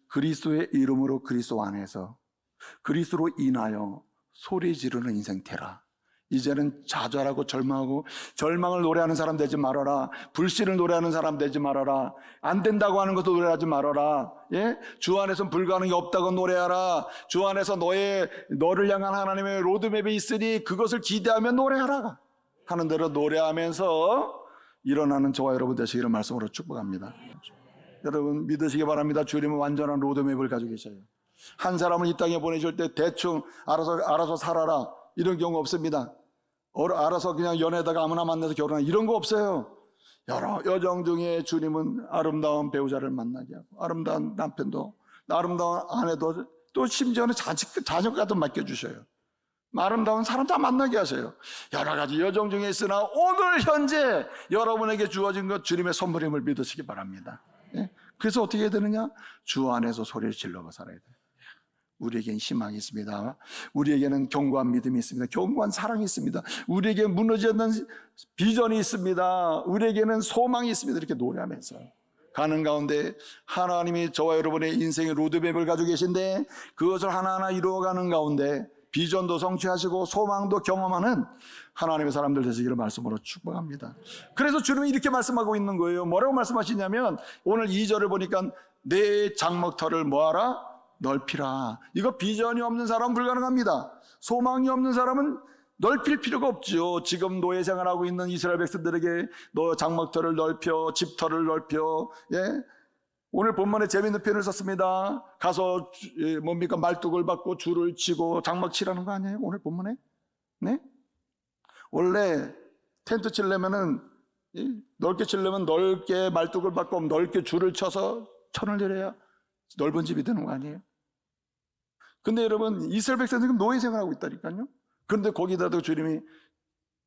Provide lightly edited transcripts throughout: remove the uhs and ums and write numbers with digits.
그리스도의 이름으로 그리스도 안에서 그리스도로 인하여 소리 지르는 인생 되라. 이제는 좌절하고 절망을 노래하는 사람 되지 말아라. 불신을 노래하는 사람 되지 말아라. 안 된다고 하는 것도 노래하지 말아라. 예? 주 안에서는 불가능이 없다고 노래하라. 주 안에서 너를 향한 하나님의 로드맵이 있으니 그것을 기대하며 노래하라 하는 대로 노래하면서 일어나는 저와 여러분 되시기를 말씀으로 축복합니다. 여러분 믿으시기 바랍니다. 주님은 완전한 로드맵을 가지고 계셔요. 한 사람을 이 땅에 보내실 때 대충 알아서 살아라 이런 경우 없습니다. 알아서 그냥 연애다가 아무나 만나서 결혼하는 이런 거 없어요. 여러 여정 중에 주님은 아름다운 배우자를 만나게 하고 아름다운 남편도 아름다운 아내도 또 심지어는 자녀까지도 맡겨주셔요. 아름다운 사람 다 만나게 하세요. 여러 가지 여정 중에 있으나 오늘 현재 여러분에게 주어진 것 주님의 선물임을 믿으시기 바랍니다. 예? 그래서 어떻게 해야 되느냐? 주 안에서 소리를 질러가 살아야 돼요. 우리에겐 희망이 있습니다. 우리에게는 견고한 믿음이 있습니다. 견고한 사랑이 있습니다. 우리에게 무너지지 않는 비전이 있습니다. 우리에게는 소망이 있습니다. 이렇게 노래하면서 가는 가운데 하나님이 저와 여러분의 인생의 로드맵을 가지고 계신데 그것을 하나하나 이루어가는 가운데 비전도 성취하시고 소망도 경험하는 하나님의 사람들 되시기를 말씀으로 축복합니다. 그래서 주님이 이렇게 말씀하고 있는 거예요. 뭐라고 말씀하시냐면 오늘 2절을 보니까 내 장막터를 뭐하라? 넓히라. 이거 비전이 없는 사람은 불가능합니다. 소망이 없는 사람은 넓힐 필요가 없죠. 지금 노예 생활하고 있는 이스라엘 백성들에게 너 장막터를 넓혀, 집터를 넓혀. 예? 오늘 본문에 재밌는 표현을 썼습니다. 가서 뭡니까 말뚝을 받고 줄을 치고 장막 치라는 거 아니에요? 오늘 본문에? 네? 원래 텐트 치려면은 넓게 치려면 넓게 말뚝을 받고 넓게 줄을 쳐서 천을 내려야 넓은 집이 되는 거 아니에요? 근데 여러분 이스라엘 백성들은 지금 노예 생활하고 있다니까요. 그런데 거기다도 주님이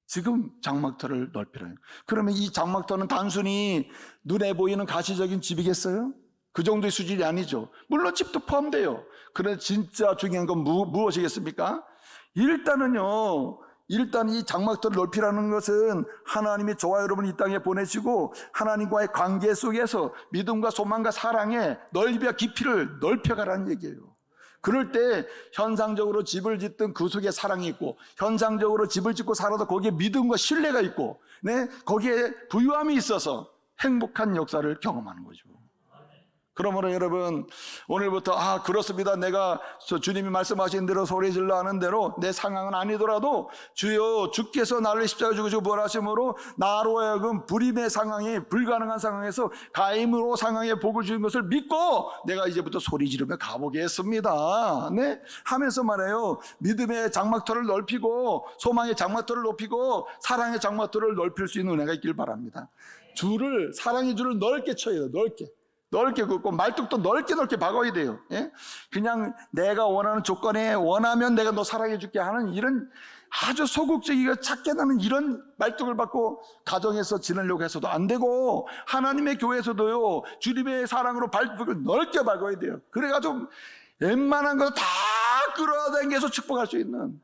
지금 장막터를 넓히라요. 그러면 이 장막터는 단순히 눈에 보이는 가시적인 집이겠어요? 그 정도의 수준이 아니죠. 물론 집도 포함돼요. 그런데 진짜 중요한 건 무엇이겠습니까? 일단 이 장막터를 넓히라는 것은 하나님이 저와 여러분을 이 땅에 보내시고 하나님과의 관계 속에서 믿음과 소망과 사랑의 넓이와 깊이를 넓혀가라는 얘기예요. 그럴 때 현상적으로 집을 짓든 그 속에 사랑이 있고 현상적으로 집을 짓고 살아도 거기에 믿음과 신뢰가 있고 거기에 부유함이 있어서 행복한 역사를 경험하는 거죠. 그러므로 여러분 오늘부터 그렇습니다. 내가 주님이 말씀하신 대로 소리질러 하는 대로 내 상황은 아니더라도 주여 주께서 나를 십자가 죽으시고 부활하심으로 나로 하여금 불임의 상황이 불가능한 상황에서 가임으로 상황에 복을 주신 것을 믿고 내가 이제부터 소리 지르며 가보겠습니다. 네? 하면서 말해요. 믿음의 장막터를 넓히고 소망의 장막터를 높이고 사랑의 장막터를 넓힐 수 있는 은혜가 있길 바랍니다. 사랑의 줄을 넓게 쳐야 돼요. 넓게 긋고 말뚝도 넓게 박아야 돼요. 예? 그냥 내가 원하는 조건에 원하면 내가 너 사랑해 줄게 하는 이런 아주 소극적이고 작게 나는 이런 말뚝을 받고 가정에서 지내려고 해서도 안 되고 하나님의 교회에서도요 주님의 사랑으로 발뚝을 넓게 박아야 돼요. 그래가지고 웬만한 거 다 끌어당겨서 축복할 수 있는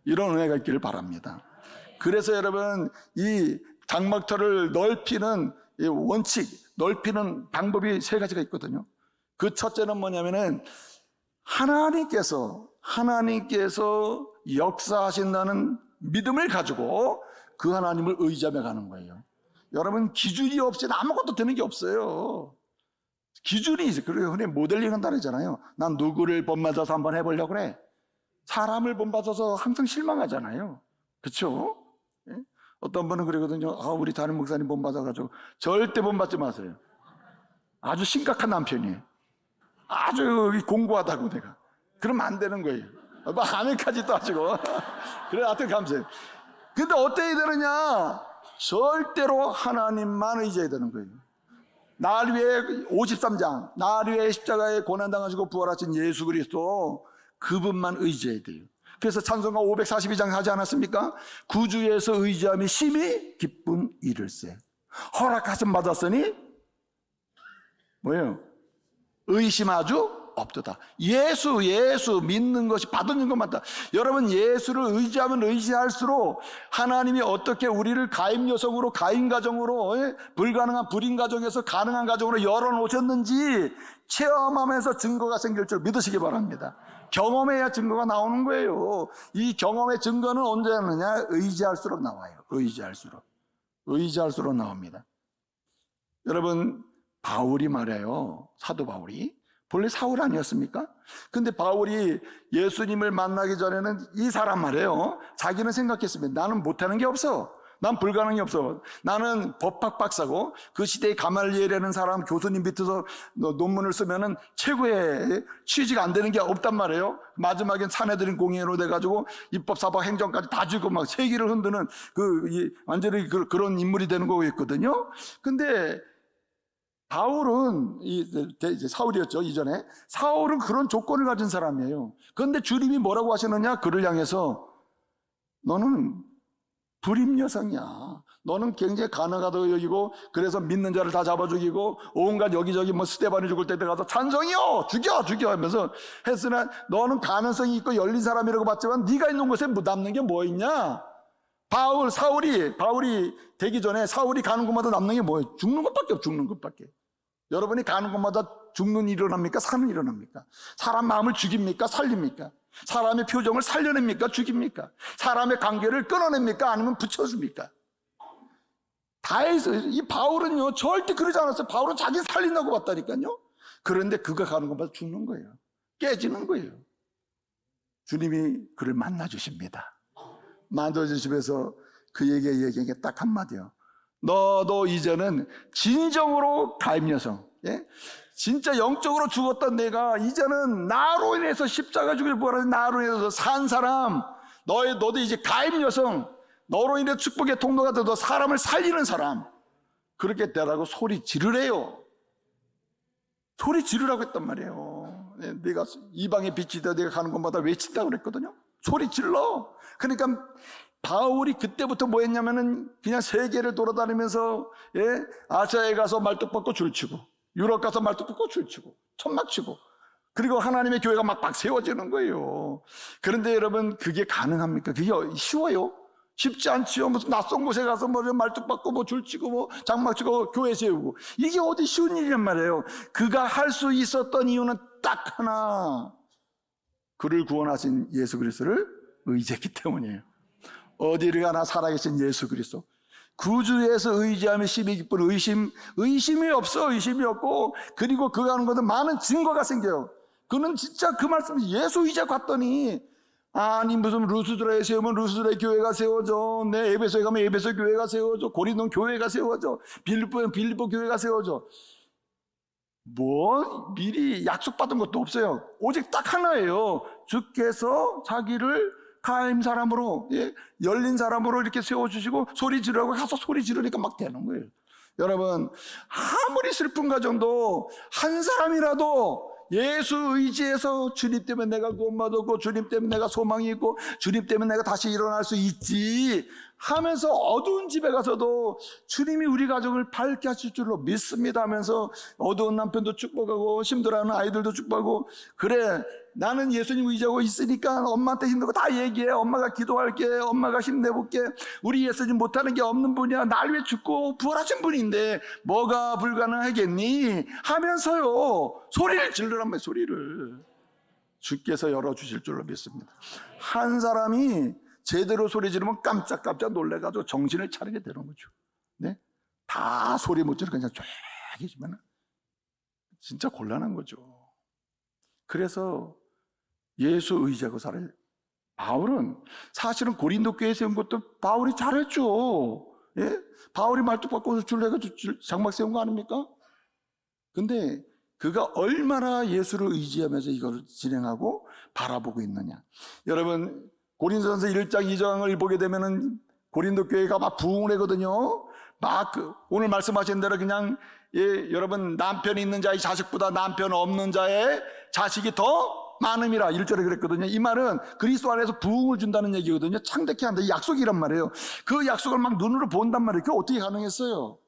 이런 은혜가 있기를 바랍니다. 그래서 여러분 이 장막터를 넓히는 이 원칙, 넓히는 방법이 3가지가 있거든요. 그 첫째는 뭐냐면은 하나님께서 역사하신다는 믿음을 가지고 그 하나님을 의지하며 가는 거예요. 여러분 기준이 없이는 아무것도 되는 게 없어요. 기준이 있어요. 그리고 흔히 모델링 한다 그러잖아요. 난 누구를 본받아서 한번 해보려고 그래. 사람을 본받아서 항상 실망하잖아요. 그렇죠? 어떤 분은 그러거든요. 우리 담임 목사님 본받아가지고 절대 본받지 마세요. 아주 심각한 남편이에요. 아주 공고하다고 내가. 그러면 안 되는 거예요. 아내까지 따지고. 그래 하여튼 감사해요. 근데 어떻게 해야 되느냐? 절대로 하나님만 의지해야 되는 거예요. 날 위해 53장 날 위해 십자가에 고난당하시고 부활하신 예수 그리스도 그분만 의지해야 돼요. 그래서 찬송가 542장 하지 않았습니까? 구주에서 의지함이 심히 기쁜 일일세. 허락하심 받았으니 뭐예요? 의심 아주 없도다. 예수 믿는 것이 받는 것만다. 여러분, 예수를 의지하면 의지할수록 하나님이 어떻게 우리를 가임 여성으로, 가임 가정으로, 불가능한 불임 가정에서 가능한 가정으로 열어놓으셨는지 체험하면서 증거가 생길 줄 믿으시기 바랍니다. 경험해야 증거가 나오는 거예요. 이 경험의 증거는 언제 하느냐? 의지할수록 나와요. 의지할수록 나옵니다. 여러분, 바울이 말해요. 사도 바울이 본래 사울 아니었습니까? 근데 바울이 예수님을 만나기 전에는 이 사람 말이에요. 자기는 생각했습니다. 나는 못하는 게 없어. 난 불가능이 없어. 나는 법학 박사고 그 시대에 가말리엘이라는 사람 교수님 밑에서 논문을 쓰면은 최고의 취지가 안 되는 게 없단 말이에요. 마지막엔 사내들인 공회로 돼가지고 입법, 사법, 행정까지 다 주고 막 세기를 흔드는 완전히 그런 인물이 되는 거였거든요. 근데 바울은 이제 사울이었죠. 이전에 사울은 그런 조건을 가진 사람이에요. 그런데 주님이 뭐라고 하시느냐? 그를 향해서 너는 불임 여성이야. 너는 굉장히 가능하다고 여기고, 그래서 믿는 자를 다 잡아 죽이고, 온갖 여기저기 스데반이 죽을 때 가서 찬성이요, 죽여 하면서 했으나 너는 가능성이 있고 열린 사람이라고 봤지만 네가 있는 곳에 남는 게 뭐 있냐? 바울이 되기 전에 사울이 가는 곳마다 남는 게 뭐예요? 죽는 것밖에. 여러분이 가는 곳마다 죽는 일이 일어납니까? 사는 일이 일어납니까? 사람 마음을 죽입니까? 살립니까? 사람의 표정을 살려냅니까? 죽입니까? 사람의 관계를 끊어냅니까? 아니면 붙여줍니까? 다 해서 이 바울은요 절대 그러지 않았어요. 바울은 자기 살린다고 봤다니까요. 그런데 그가 가는 곳마다 죽는 거예요. 깨지는 거예요. 주님이 그를 만나주십니다. 만나주시면서 그에게 얘기한 게 딱 한마디요. 너도 이제는 진정으로 가임 여성, 진짜 영적으로 죽었던 내가 이제는 나로 인해서 십자가 죽을 부활한 나로 인해서 산 사람, 너도 이제 가임 여성, 너로 인해 축복의 통로가 되어 사람을 살리는 사람, 그렇게 되라고 소리 지르래요. 소리 지르라고 했단 말이에요. 내가 이방의 빛이 되어 내가 가는 곳마다 외친다고 그랬거든요. 소리 질러. 그러니까 바울이 그때부터 뭐 했냐면은 그냥 세계를 돌아다니면서 아시아에 가서 말뚝 줄치고, 유럽 가서 말뚝 줄치고, 천막 치고, 그리고 하나님의 교회가 막 세워지는 거예요. 그런데 여러분, 그게 가능합니까? 그게 쉬워요? 쉽지 않지요. 무슨 낯선 곳에 가서 말뚝 받고 줄치고 장막 치고 교회 세우고, 이게 어디 쉬운 일이란 말이에요. 그가 할 수 있었던 이유는 딱 하나, 그를 구원하신 예수 그리스도를 의지했기 때문이에요. 어디를 가나 살아계신 예수 그리스도, 구주에서 의지하며 심히 기쁜 의심이 없고, 그리고 그가 하는 것은 많은 증거가 생겨요. 그는 진짜 그 말씀, 예수 의지하고 갔더니, 아니 무슨 루스드라에 세우면 루스드라의 교회가 세워져, 에베소에 가면 에베소 교회가 세워져, 고린도 교회가 세워져, 빌립보 교회가 세워져. 미리 약속받은 것도 없어요. 오직 딱 하나예요. 주께서 자기를 가임 사람으로, 열린 사람으로 이렇게 세워주시고 소리 지르라고 가서 소리 지르니까 막 되는 거예요. 여러분, 아무리 슬픈 가정도 한 사람이라도 예수 의지해서 주님 때문에 내가 구원받았고, 주님 때문에 내가 소망이 있고, 주님 때문에 내가 다시 일어날 수 있지 하면서 어두운 집에 가서도 주님이 우리 가정을 밝게 하실 줄로 믿습니다 하면서 어두운 남편도 축복하고 힘들어하는 아이들도 축복하고, 그래 나는 예수님 의지하고 있으니까 엄마한테 힘들고 다 얘기해, 엄마가 기도할게, 엄마가 힘내볼게, 우리 예수님 못하는 게 없는 분이야, 날 위해 죽고 부활하신 분인데 뭐가 불가능하겠니 하면서요 소리를 질르란 말이에요. 소리를 주께서 열어주실 줄로 믿습니다. 한 사람이 제대로 소리 지르면 깜짝깜짝 놀래가지고 정신을 차리게 되는 거죠. 네? 다 소리 못 지르고 그냥 조용히 지면 진짜 곤란한 거죠. 그래서 예수 의지하고 살아요. 바울은 사실은 고린도 교회에 세운 것도 바울이 잘했죠. 바울이 말뚝 바꿔서 줄내가지고 장막 세운 거 아닙니까? 근데 그가 얼마나 예수를 의지하면서 이걸 진행하고 바라보고 있느냐. 여러분, 고린도전서 1장 2장을 보게 되면은 고린도 교회가 막 부흥을 하거든요. 오늘 말씀하신 대로 그냥 여러분, 남편이 있는 자의 자식보다 남편 없는 자의 자식이 더 많음이라 1절에 그랬거든요. 이 말은 그리스도 안에서 부흥을 준다는 얘기거든요. 창대케 한다, 이 약속이란 말이에요. 그 약속을 막 눈으로 본단 말이에요. 그게 어떻게 가능했어요?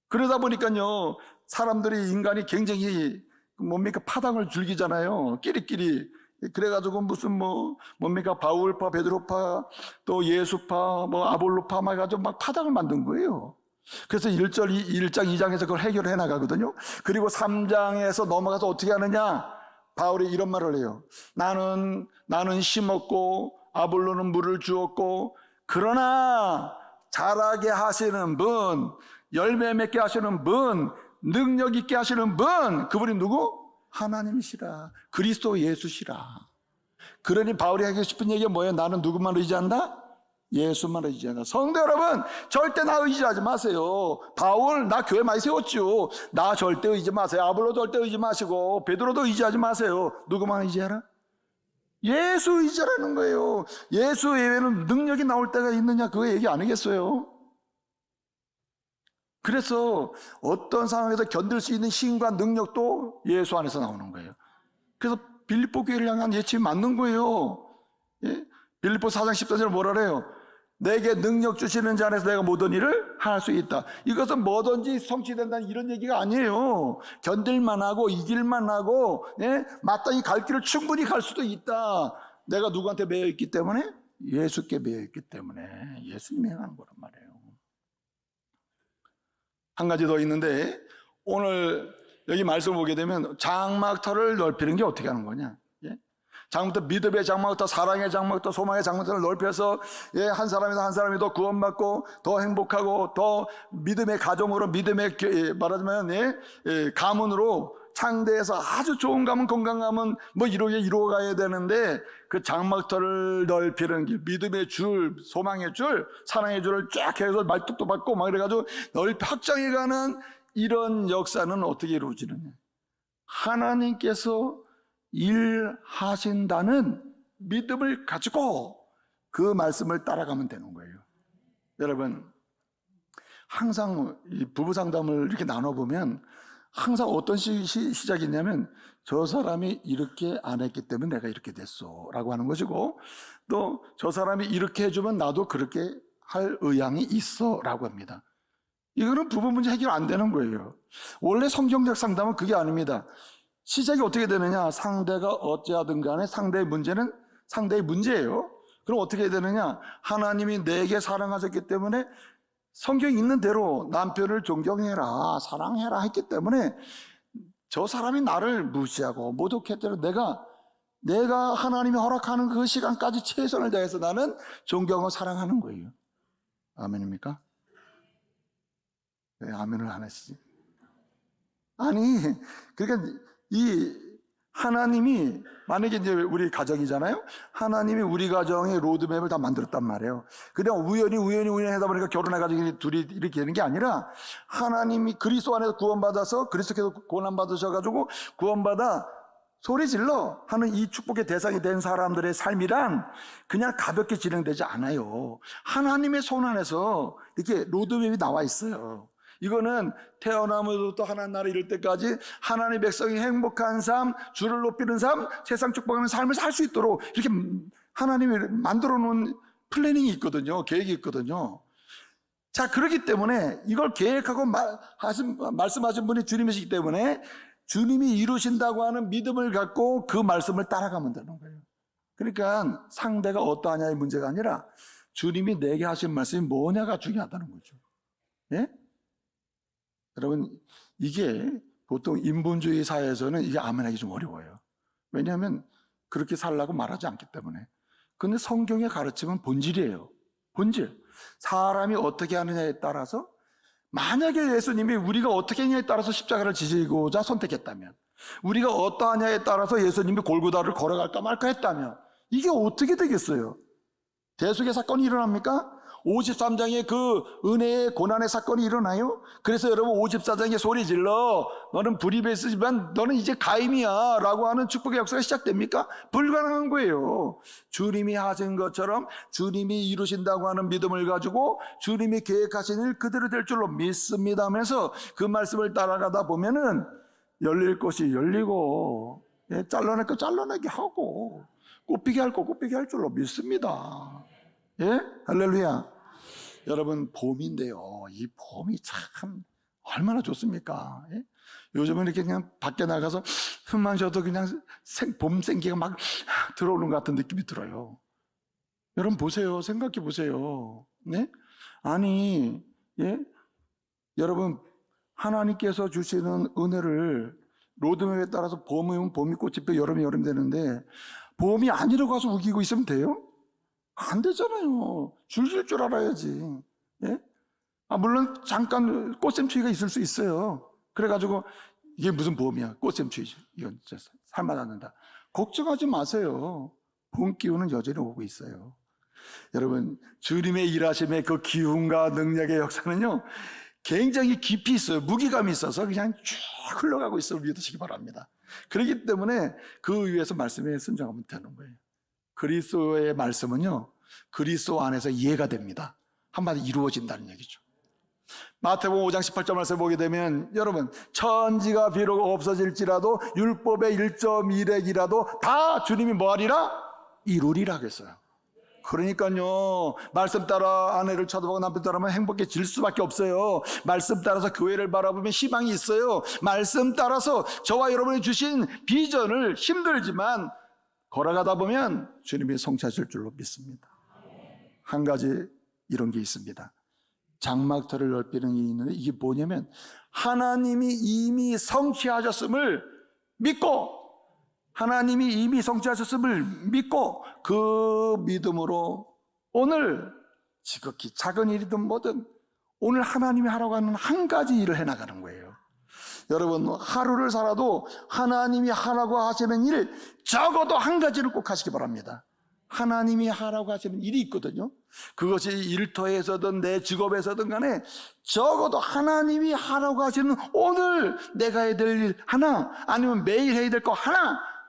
그러다 보니까요, 사람들이, 인간이 굉장히 뭡니까 파당을 즐기잖아요. 끼리끼리. 그래가지고 무슨 뭡니까 바울파, 베드로파, 또 예수파, 아볼로파 막 해가지고 막 파당을 만든 거예요. 그래서 1장 2장에서 그걸 해결해 나가거든요. 그리고 3장에서 넘어가서 어떻게 하느냐? 바울이 이런 말을 해요. 나는 심었고 아볼로는 물을 주었고 그러나 자라게 하시는 분, 열매 맺게 하시는 분, 능력 있게 하시는 분, 그분이 누구? 하나님이시라. 그리스도 예수시라. 그러니 바울이 하고 싶은 얘기가 뭐예요? 나는 누구만 의지한다? 예수만 의지한다. 성도 여러분, 절대 나 의지하지 마세요. 바울 나 교회 많이 세웠죠. 나 절대 의지 마세요. 아볼로 절대 의지 마시고 베드로도 의지하지 마세요. 누구만 의지하라? 예수 의지하라는 거예요. 예수 외에는 능력이 나올 때가 있느냐 그거 얘기 안 하겠어요. 그래서 어떤 상황에서 견딜 수 있는 힘과 능력도 예수 안에서 나오는 거예요. 그래서 빌립보 교회를 향한 예침이 맞는 거예요. 예? 빌립보 4장 14절 뭐라 그래요? 내게 능력 주시는 자 안에서 내가 모든 일을 할 수 있다. 이것은 뭐든지 성취된다는 이런 얘기가 아니에요. 견딜만 하고 이길만 하고 마땅히 갈 길을 충분히 갈 수도 있다. 내가 누구한테 매여 있기 때문에? 예수께 매여 있기 때문에 예수님이 행하는 거란 말이에요. 한 가지 더 있는데 오늘 여기 말씀을 보게 되면 장막터를 넓히는 게 어떻게 하는 거냐? 장막터, 믿음의 장막터, 사랑의 장막터, 소망의 장막터를 넓혀서 한 사람에서 한 사람이 더 구원받고 더 행복하고 더 믿음의 가정으로 믿음의 말하자면 가문으로 창대해서 아주 좋은 가문, 건강 가문 이루어가야 되는데 그 장막터를 넓히는 길, 믿음의 줄, 소망의 줄, 사랑의 줄을 쫙 해서 말뚝도 받고 막 이래가지고 확장해가는 이런 역사는 어떻게 이루어지느냐? 하나님께서 일하신다는 믿음을 가지고 그 말씀을 따라가면 되는 거예요. 여러분, 항상 이 부부 상담을 이렇게 나눠보면 항상 어떤 시작이 있냐면 저 사람이 이렇게 안 했기 때문에 내가 이렇게 됐어 라고 하는 것이고 또 저 사람이 이렇게 해주면 나도 그렇게 할 의향이 있어 라고 합니다. 이거는 부부 문제 해결 안 되는 거예요. 원래 성경적 상담은 그게 아닙니다. 시작이 어떻게 되느냐? 상대가 어찌하든 간에 상대의 문제는 상대의 문제예요. 그럼 어떻게 해야 되느냐? 하나님이 내게 사랑하셨기 때문에 성경에 있는 대로 남편을 존경해라, 사랑해라 했기 때문에 저 사람이 나를 무시하고 모독했더니 내가 하나님이 허락하는 그 시간까지 최선을 다해서 나는 존경하고 사랑하는 거예요. 아멘입니까? 왜 아멘을 안 하시지? 아니, 그러니까 이 하나님이 만약에 이제 우리 가정이잖아요. 하나님이 우리 가정의 로드맵을 다 만들었단 말이에요. 그냥 우연히 하다 보니까 결혼해가지고 둘이 이렇게 되는 게 아니라 하나님이 그리스도 안에서 구원받아서 그리스도께서 고난받으셔가지고 구원받아 소리 질러 하는 이 축복의 대상이 된 사람들의 삶이란 그냥 가볍게 진행되지 않아요. 하나님의 손 안에서 이렇게 로드맵이 나와 있어요. 이거는 태어나면서부터 하나님 나라 이룰 때까지 하나님의 백성이 행복한 삶, 주를 높이는 삶, 세상 축복하는 삶을 살 수 있도록 이렇게 하나님이 만들어 놓은 플래닝이 있거든요. 계획이 있거든요. 자, 그렇기 때문에 이걸 계획하고 말씀하신 분이 주님이시기 때문에 주님이 이루신다고 하는 믿음을 갖고 그 말씀을 따라가면 되는 거예요. 그러니까 상대가 어떠하냐의 문제가 아니라 주님이 내게 하신 말씀이 뭐냐가 중요하다는 거죠. 예? 여러분, 이게 보통 인본주의 사회에서는 이게 아멘하기 좀 어려워요. 왜냐하면 그렇게 살라고 말하지 않기 때문에. 근데 성경의 가르침은 본질이에요. 본질. 사람이 어떻게 하느냐에 따라서 만약에 예수님이 우리가 어떻게 하느냐에 따라서 십자가를 지시고자 선택했다면, 우리가 어떠하냐에 따라서 예수님이 골고다를 걸어갈까 말까 했다면 이게 어떻게 되겠어요? 대속의 사건이 일어납니까? 53장에 그 은혜의 고난의 사건이 일어나요? 그래서 여러분 54장에 소리 질러 너는 불의배스지만 너는 이제 가임이야 라고 하는 축복의 역사가 시작됩니까? 불가능한 거예요. 주님이 하신 것처럼 주님이 이루신다고 하는 믿음을 가지고 주님이 계획하신 일 그대로 될 줄로 믿습니다 하면서 그 말씀을 따라가다 보면은 열릴 것이 열리고 잘라낼 거 잘라내게 하고 꽃피게 할 거 꽃피게 할 줄로 믿습니다. 예? 할렐루야. 여러분, 봄인데요. 이 봄이 참 얼마나 좋습니까? 예? 요즘은 이렇게 그냥 밖에 나가서 숨만 쉬어도 그냥 봄 생기가 막 들어오는 것 같은 느낌이 들어요. 여러분 보세요. 생각해 보세요. 네? 아니, 예? 여러분, 하나님께서 주시는 은혜를 로드맵에 따라서 봄이면 봄이 꽃이 피고 여름이 여름 되는데 봄이 아니라고 가서 우기고 있으면 돼요? 안 되잖아요. 줄길 줄 알아야지. 예? 물론 잠깐 꽃샘추위가 있을 수 있어요. 그래가지고 이게 무슨 봄이야? 꽃샘추위지. 이건 진짜 살맛 않는다. 걱정하지 마세요. 봄 기운은 여전히 오고 있어요. 여러분, 주님의 일하심의 그 기운과 능력의 역사는요, 굉장히 깊이 있어요. 무기감이 있어서 그냥 쭉 흘러가고 있음을 믿으시기 바랍니다. 그렇기 때문에 그 위에서 말씀에 순종하면 되는 거예요. 그리스도의 말씀은요, 그리스도 안에서 이해가 됩니다. 한마디로 이루어진다는 얘기죠. 마태복음 5장 18절 말씀 보게 되면 여러분, 천지가 비록 없어질지라도 율법의 1.1핵이라도 다 주님이 뭐하리라? 이루리라 그랬어요. 그러니까요, 말씀 따라 아내를 쳐다보고 남편 따라하면 행복해질 수밖에 없어요. 말씀 따라서 교회를 바라보면 희망이 있어요. 말씀 따라서 저와 여러분이 주신 비전을 힘들지만 걸어가다 보면 주님이 성취하실 줄로 믿습니다. 한 가지 이런 게 있습니다. 장막터를 넓히는 게 있는데 이게 뭐냐면 하나님이 이미 성취하셨음을 믿고, 하나님이 이미 성취하셨음을 믿고 그 믿음으로 오늘 지극히 작은 일이든 뭐든 오늘 하나님이 하라고 하는 한 가지 일을 해나가는 거예요. 여러분, 하루를 살아도 하나님이 하라고 하시는 일 적어도 한 가지를 꼭 하시기 바랍니다. 하나님이 하라고 하시는 일이 있거든요. 그것이 일터에서든 내 직업에서든 간에 적어도 하나님이 하라고 하시는 오늘 내가 해야 될 일 하나, 아니면 매일 해야 될 거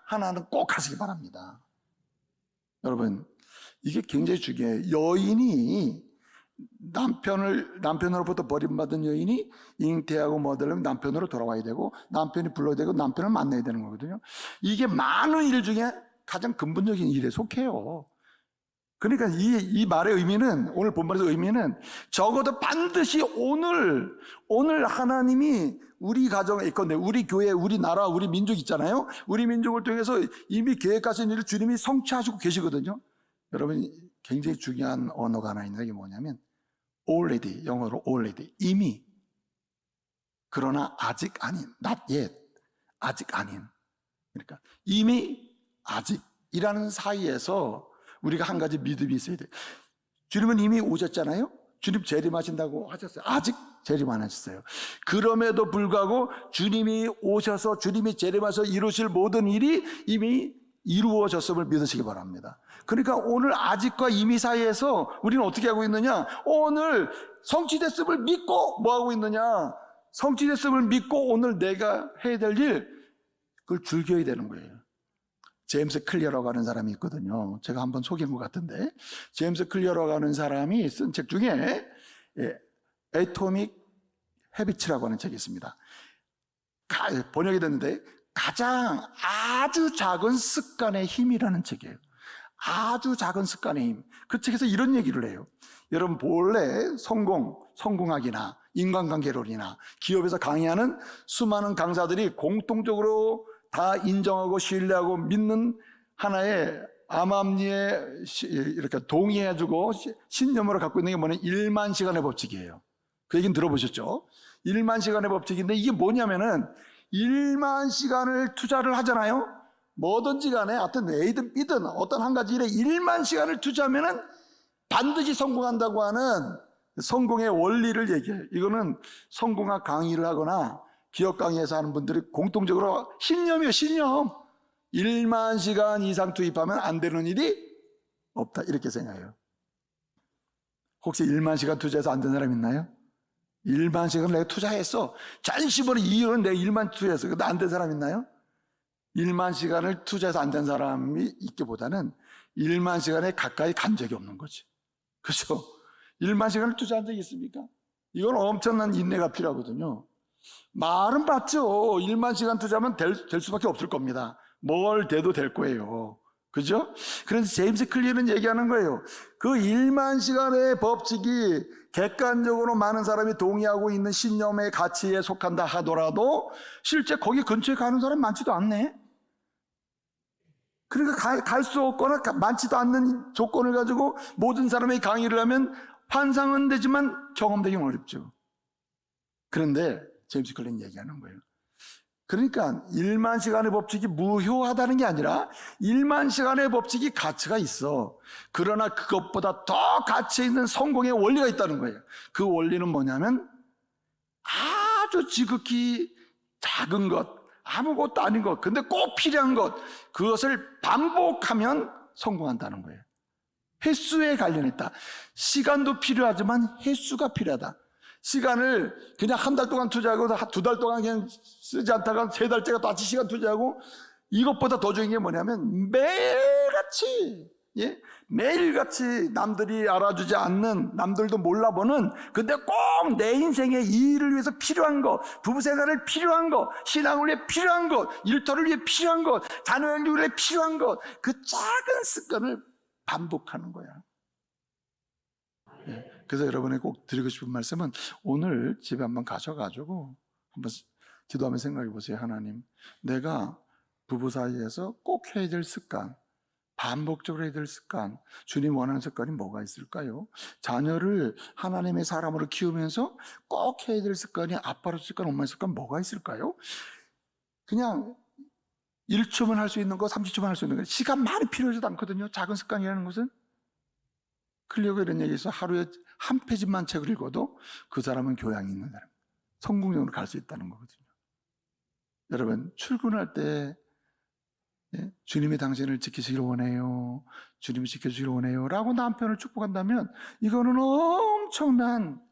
하나는 꼭 하시기 바랍니다. 여러분, 이게 굉장히 중요해요. 여인이 남편으로부터 버림받은 여인이 잉태하고 뭐 되려면 남편으로 돌아와야 되고 남편이 불러야 되고 남편을 만나야 되는 거거든요. 이게 많은 일 중에 가장 근본적인 일에 속해요. 그러니까 이 말의 의미는, 오늘 본문에서 의미는 적어도 반드시 오늘 하나님이 우리 가정에 있건데 우리 교회, 우리 나라, 우리 민족 있잖아요. 우리 민족을 통해서 이미 계획하신 일을 주님이 성취하시고 계시거든요. 여러분, 굉장히 중요한 언어가 하나 있는 게 뭐냐면 already, 영어로 already, 이미, 그러나 아직 아닌, not yet, 아직 아닌. 그러니까 이미, 아직이라는 사이에서 우리가 한 가지 믿음이 있어야 돼요. 주님은 이미 오셨잖아요. 주님 재림하신다고 하셨어요. 아직 재림 안 하셨어요. 그럼에도 불구하고 주님이 오셔서 주님이 재림하셔서 이루실 모든 일이 이미 이루어졌음을 믿으시기 바랍니다. 그러니까 오늘 아직과 이미 사이에서 우리는 어떻게 하고 있느냐? 오늘 성취됐음을 믿고 뭐 하고 있느냐? 성취됐음을 믿고 오늘 내가 해야 될 일, 그걸 즐겨야 되는 거예요. 제임스 클리어라고 하는 사람이 있거든요. 제가 한번 소개한 것 같은데, 제임스 클리어라고 하는 사람이 쓴 책 중에 애토믹 헤비츠라고 하는 책이 있습니다. 번역이 됐는데 가장 아주 작은 습관의 힘이라는 책이에요. 아주 작은 습관의 힘. 그 책에서 이런 얘기를 해요. 여러분, 본래 성공학이나 인간관계론이나 기업에서 강의하는 수많은 강사들이 공통적으로 다 인정하고 신뢰하고 믿는 하나의 암암리에 이렇게 동의해주고 신념으로 갖고 있는 게 뭐냐면 1만 시간의 법칙이에요. 그 얘기는 들어보셨죠? 1만 시간의 법칙인데 이게 뭐냐면은 1만 시간을 투자를 하잖아요. 뭐든지 간에 하여튼 A든 B든 어떤 한 가지 일에 1만 시간을 투자하면은 반드시 성공한다고 하는 성공의 원리를 얘기해요. 이거는 성공학 강의를 하거나 기업 강의에서 하는 분들이 공통적으로 신념이에요. 신념. 1만 시간 이상 투입하면 안 되는 일이 없다, 이렇게 생각해요. 혹시 1만 시간 투자해서 안 된 사람 있나요? 1만 시간 내가 투자했어. 잔시벌이 이유는 내가 1만 투자했어. 근데 안 된 사람 있나요? 1만 시간을 투자해서 안 된 사람이 있기보다는 1만 시간에 가까이 간 적이 없는 거지. 그렇죠? 1만 시간을 투자한 적이 있습니까? 이건 엄청난 인내가 필요하거든요. 말은 맞죠. 1만 시간 투자하면 될 수밖에 없을 겁니다. 뭘 돼도 될 거예요. 그죠? 그래서 제임스 클리어는 얘기하는 거예요. 그 1만 시간의 법칙이 객관적으로 많은 사람이 동의하고 있는 신념의 가치에 속한다 하더라도 실제 거기 근처에 가는 사람이 많지도 않네. 그러니까 갈 수 없거나 많지도 않는 조건을 가지고 모든 사람이 강의를 하면 환상은 되지만 경험되기는 어렵죠. 그런데 제임스 클리어는 얘기하는 거예요. 그러니까 1만 시간의 법칙이 무효하다는 게 아니라 1만 시간의 법칙이 가치가 있어. 그러나 그것보다 더 가치 있는 성공의 원리가 있다는 거예요. 그 원리는 뭐냐면 아주 지극히 작은 것, 아무것도 아닌 것, 근데 꼭 필요한 것, 그것을 반복하면 성공한다는 거예요. 횟수에 관련했다. 시간도 필요하지만 횟수가 필요하다. 시간을 그냥 한 달 동안 투자하고 2달 동안 그냥 쓰지 않다가 3달째가 같이 시간 투자하고, 이것보다 더 중요한 게 뭐냐면 매일같이, 매일같이 남들이 알아주지 않는, 남들도 몰라보는, 근데 꼭 내 인생의 일을 위해서 필요한 것, 부부생활을 필요한 것, 신앙을 위해 필요한 것, 일터를 위해 필요한 것, 자녀를 위해 필요한 것, 그 작은 습관을 반복하는 거야. 그래서 여러분에게 꼭 드리고 싶은 말씀은, 오늘 집에 한번 가셔가지고 한번 기도하며 생각해 보세요. 하나님, 내가 부부 사이에서 꼭 해야 될 습관, 반복적으로 해야 될 습관, 주님 원하는 습관이 뭐가 있을까요? 자녀를 하나님의 사람으로 키우면서 꼭 해야 될 습관이, 아빠로서 습관, 엄마의 습관 뭐가 있을까요? 그냥 1초만 할 수 있는 거, 30초만 할 수 있는 거, 시간 많이 필요하지도 않거든요. 작은 습관이라는 것은. 클리어가 이런 얘기 있어. 하루에 한 페이지만 책을 읽어도 그 사람은 교양이 있는 사람, 성공적으로 갈 수 있다는 거거든요. 여러분, 출근할 때 주님이 당신을 지키시길 원해요, 주님이 지켜주길 원해요 라고 남편을 축복한다면 이거는 엄청난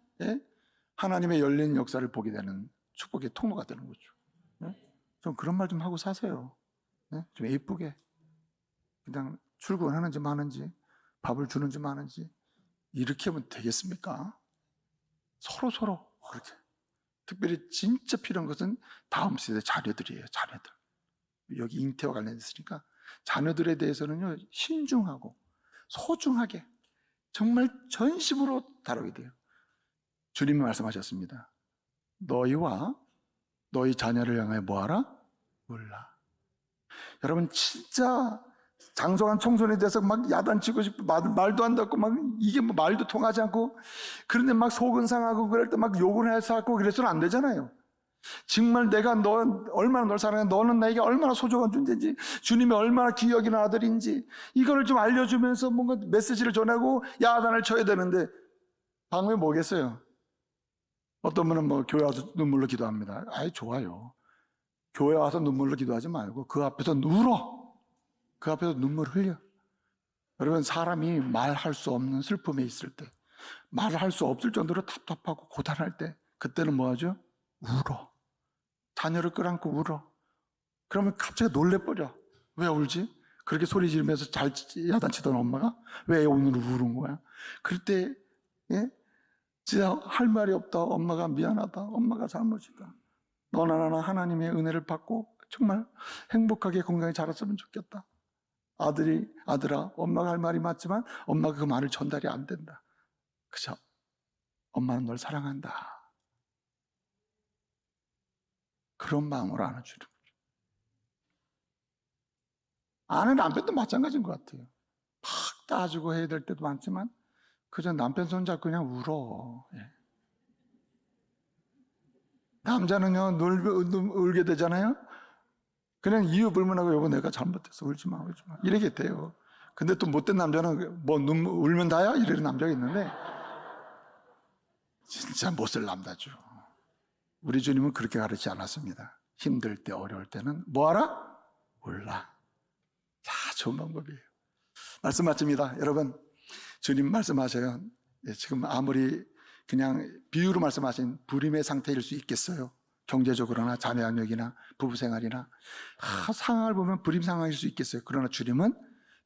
하나님의 열린 역사를 보게 되는 축복의 통로가 되는 거죠. 좀 그런 말 좀 하고 사세요. 좀 예쁘게. 그냥 출근하는지 마는지, 밥을 주는지 마는지, 이렇게 하면 되겠습니까? 서로 그렇게. 특별히 진짜 필요한 것은 다음 세대 자녀들이에요. 자녀들. 여기 잉태와 관련됐으니까 자녀들에 대해서는요, 신중하고 소중하게 정말 전심으로 다루게 돼요. 주님이 말씀하셨습니다. 너희와 너희 자녀를 향하여 뭐하라? 몰라. 여러분, 진짜 장성한 청소년에 대해서 막 야단치고 싶고 말도 안 듣고 막 이게 뭐 말도 통하지 않고, 그런데 막 속은 상하고 그럴 때 막 욕을 해서 하고 그래서는 안 되잖아요. 정말 내가 얼마나 널 사랑해, 너는 나에게 얼마나 소중한 존재인지, 주님이 얼마나 기억이는 아들인지, 이거를 좀 알려주면서 뭔가 메시지를 전하고 야단을 쳐야 되는데, 방법이 뭐겠어요? 어떤 분은 뭐 교회 와서 눈물로 기도합니다. 아이, 좋아요. 교회 와서 눈물로 기도하지 말고 그 앞에서 울어. 그 앞에서 눈물 흘려. 여러분, 사람이 말할 수 없는 슬픔에 있을 때, 말할 수 없을 정도로 답답하고 고단할 때, 그때는 뭐 하죠? 울어. 자녀를 끌안고 울어. 그러면 갑자기 놀래버려. 왜 울지? 그렇게 소리 지르면서 잘 야단치던 엄마가 왜 오늘 우는 거야? 그럴 때 진짜 할 말이 없다. 엄마가 미안하다. 엄마가 잘못이다. 너나 나나 하나님의 은혜를 받고 정말 행복하게 건강히 자랐으면 좋겠다. 아들아, 엄마가 할 말이 맞지만 엄마가 그 말을 전달이 안 된다. 그죠? 엄마는 널 사랑한다. 그런 마음으로 안아주는 거죠. 아는 남편도 마찬가지인 것 같아요. 막 따주고 해야 될 때도 많지만 그저 남편 손잡고 그냥 울어. 남자는요, 울게 되잖아요. 그냥 이유 불문하고 여보 내가 잘못했어, 울지 마 이렇게 돼요. 근데 또 못된 남자는 뭐 울면 다야? 이러는 남자가 있는데 진짜 못쓸 남자죠. 우리 주님은 그렇게 가르치지 않았습니다. 힘들 때, 어려울 때는 뭐하라? 울라. 자, 좋은 방법이에요. 말씀 마칩니다. 여러분, 주님 말씀하셔요. 지금 아무리 그냥 비유로 말씀하신 불임의 상태일 수 있겠어요. 경제적으로나 자녀 양육이나 부부생활이나 상황을 보면 불임 상황일 수 있겠어요. 그러나 주님은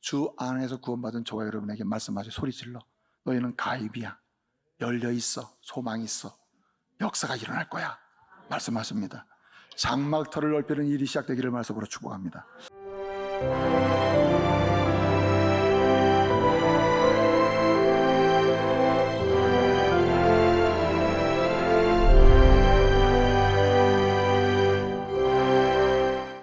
주 안에서 구원받은 저와 여러분에게 말씀하셔. 소리질러. 너희는 가입이야. 열려있어. 소망이 있어. 역사가 일어날 거야. 말씀하십니다. 장막터를 넓히는 일이 시작되기를 말씀으로 축복합니다.